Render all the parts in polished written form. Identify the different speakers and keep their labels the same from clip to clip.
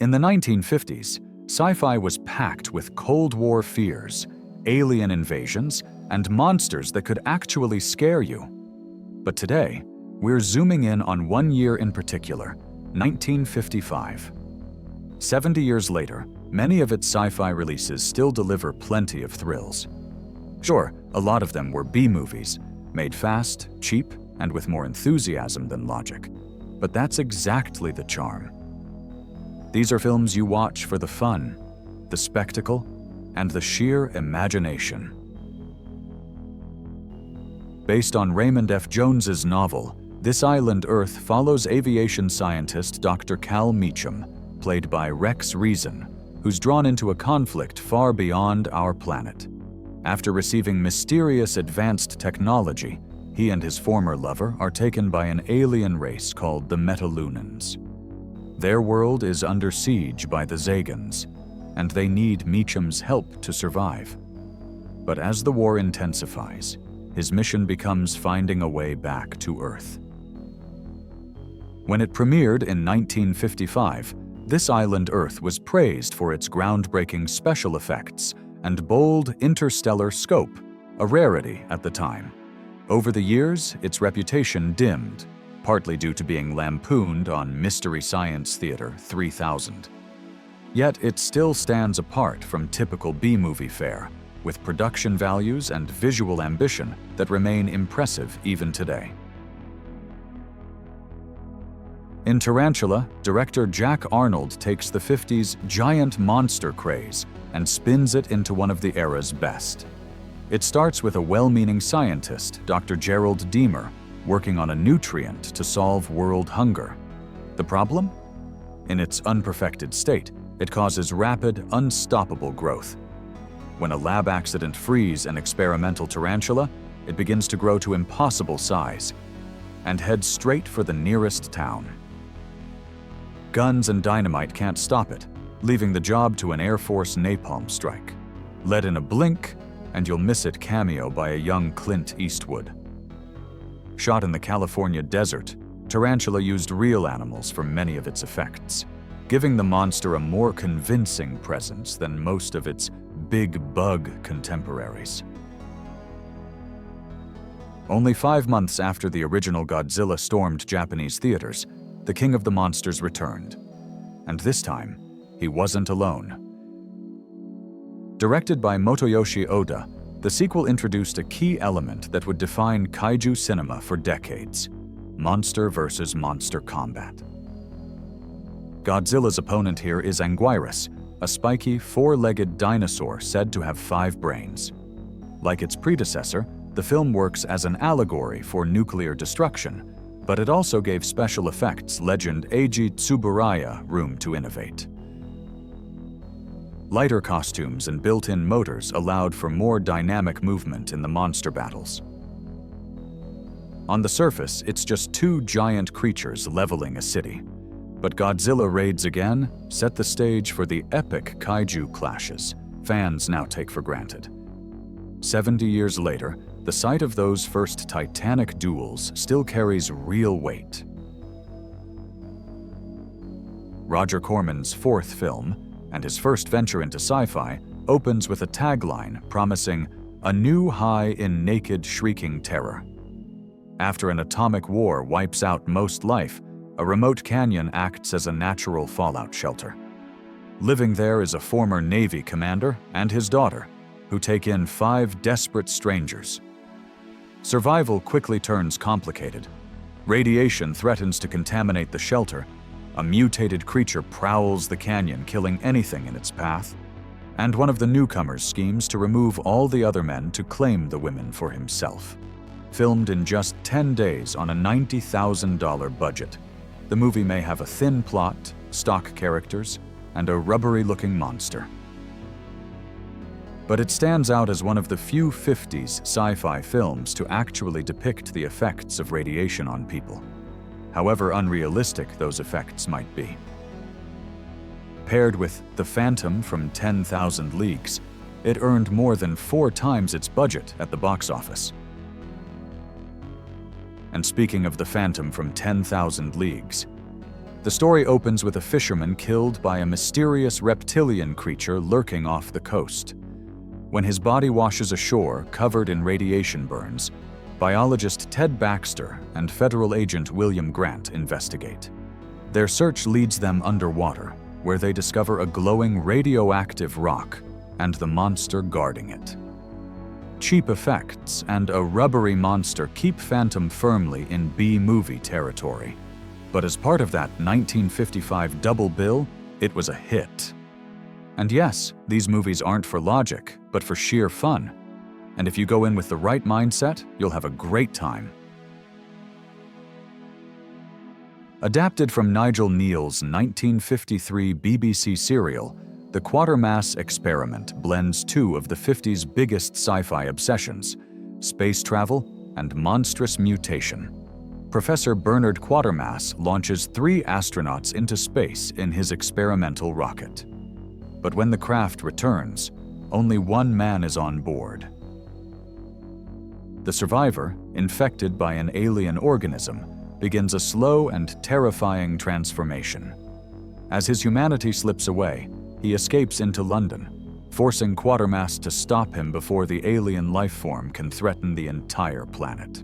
Speaker 1: In the 1950s, sci-fi was packed with Cold War fears, alien invasions, and monsters that could actually scare you. But today, we're zooming in on one year in particular, 1955. 70 years later, many of its sci-fi releases still deliver plenty of thrills. Sure, a lot of them were B-movies, made fast, cheap, and with more enthusiasm than logic. But that's exactly the charm. These are films you watch for the fun, the spectacle, and the sheer imagination. Based on Raymond F. Jones's novel, This Island Earth follows aviation scientist Dr. Cal Meacham, played by Rex Reason, who's drawn into a conflict far beyond our planet. After receiving mysterious advanced technology, he and his former lover are taken by an alien race called the Metalunans. Their world is under siege by the Zagans, and they need Meacham's help to survive. But as the war intensifies, his mission becomes finding a way back to Earth. When it premiered in 1955, This Island Earth was praised for its groundbreaking special effects and bold interstellar scope, a rarity at the time. Over the years, its reputation dimmed, partly due to being lampooned on Mystery Science Theater 3000. Yet it still stands apart from typical B-movie fare, with production values and visual ambition that remain impressive even today. In Tarantula, director Jack Arnold takes the 50s giant monster craze and spins it into one of the era's best. It starts with a well-meaning scientist, Dr. Gerald Deemer, working on a nutrient to solve world hunger. The problem? In its unperfected state, it causes rapid, unstoppable growth. When a lab accident frees an experimental tarantula, it begins to grow to impossible size and heads straight for the nearest town. Guns and dynamite can't stop it, leaving the job to an Air Force napalm strike. Let in a blink, and you'll miss it cameo by a young Clint Eastwood. Shot in the California desert, Tarantula used real animals for many of its effects, giving the monster a more convincing presence than most of its big bug contemporaries. Only 5 months after the original Godzilla stormed Japanese theaters, the King of the Monsters returned. And this time, he wasn't alone. Directed by Motoyoshi Oda, the sequel introduced a key element that would define kaiju cinema for decades: monster versus monster combat. Godzilla's opponent here is Anguirus, a spiky, four-legged dinosaur said to have 5 brains. Like its predecessor, the film works as an allegory for nuclear destruction, but it also gave special effects legend Eiji Tsuburaya room to innovate. Lighter costumes and built-in motors allowed for more dynamic movement in the monster battles. On the surface, it's just 2 giant creatures leveling a city. But Godzilla raids again set the stage for the epic kaiju clashes fans now take for granted. 70 years later, the sight of those first titanic duels still carries real weight. Roger Corman's 4th film, and his first venture into sci-fi, opens with a tagline promising a new high in naked, shrieking terror. After an atomic war wipes out most life, a remote canyon acts as a natural fallout shelter. Living there is a former Navy commander and his daughter, who take in 5 desperate strangers. Survival quickly turns complicated. Radiation threatens to contaminate the shelter, a mutated creature prowls the canyon, killing anything in its path, and one of the newcomers schemes to remove all the other men to claim the women for himself. Filmed in just 10 days on a $90,000 budget, the movie may have a thin plot, stock characters, and a rubbery-looking monster. But it stands out as one of the few 50s sci-fi films to actually depict the effects of radiation on people, however unrealistic those effects might be. Paired with The Phantom from 10,000 Leagues, it earned more than 4 times its budget at the box office. And speaking of The Phantom from 10,000 Leagues, The story opens with a fisherman killed by a mysterious reptilian creature lurking off the coast. When his body washes ashore, covered in radiation burns, biologist Ted Baxter and federal agent William Grant investigate. Their search leads them underwater, where they discover a glowing radioactive rock and the monster guarding it. Cheap effects and a rubbery monster keep Phantom firmly in B-movie territory. But as part of that 1955 double bill, it was a hit. And yes, these movies aren't for logic, but for sheer fun. And if you go in with the right mindset, you'll have a great time. Adapted from Nigel Neal's 1953 BBC serial, the Quatermass Experiment blends two of the 50s biggest sci-fi obsessions, space travel and monstrous mutation. Professor Bernard Quatermass launches 3 astronauts into space in his experimental rocket. But when the craft returns, only one man is on board. The survivor, infected by an alien organism, begins a slow and terrifying transformation. As his humanity slips away, he escapes into London, forcing Quatermass to stop him before the alien life form can threaten the entire planet.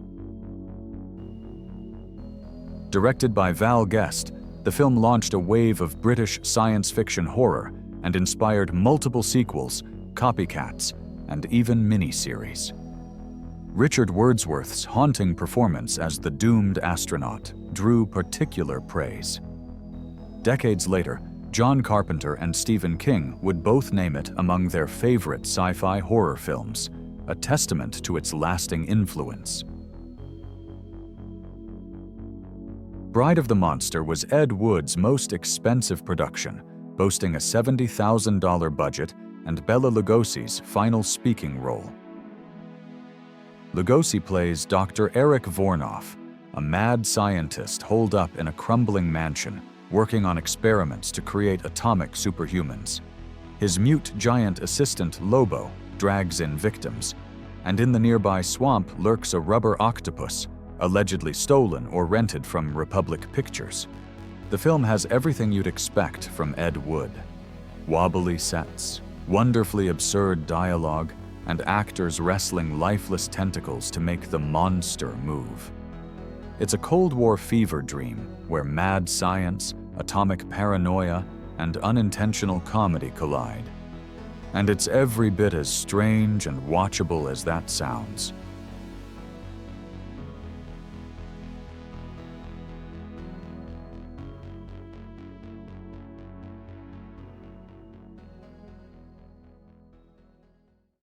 Speaker 1: Directed by Val Guest, the film launched a wave of British science fiction horror and inspired multiple sequels, copycats, and even miniseries. Richard Wordsworth's haunting performance as the doomed astronaut drew particular praise. Decades later, John Carpenter and Stephen King would both name it among their favorite sci-fi horror films, a testament to its lasting influence. Bride of the Monster was Ed Wood's most expensive production, boasting a $70,000 budget and Bela Lugosi's final speaking role. Lugosi plays Dr. Eric Vornoff, a mad scientist holed up in a crumbling mansion, working on experiments to create atomic superhumans. His mute giant assistant Lobo drags in victims, and in the nearby swamp lurks a rubber octopus, allegedly stolen or rented from Republic Pictures. The film has everything you'd expect from Ed Wood. Wobbly sets, wonderfully absurd dialogue, and actors wrestling lifeless tentacles to make the monster move. It's a Cold War fever dream where mad science, atomic paranoia, and unintentional comedy collide. And it's every bit as strange and watchable as that sounds.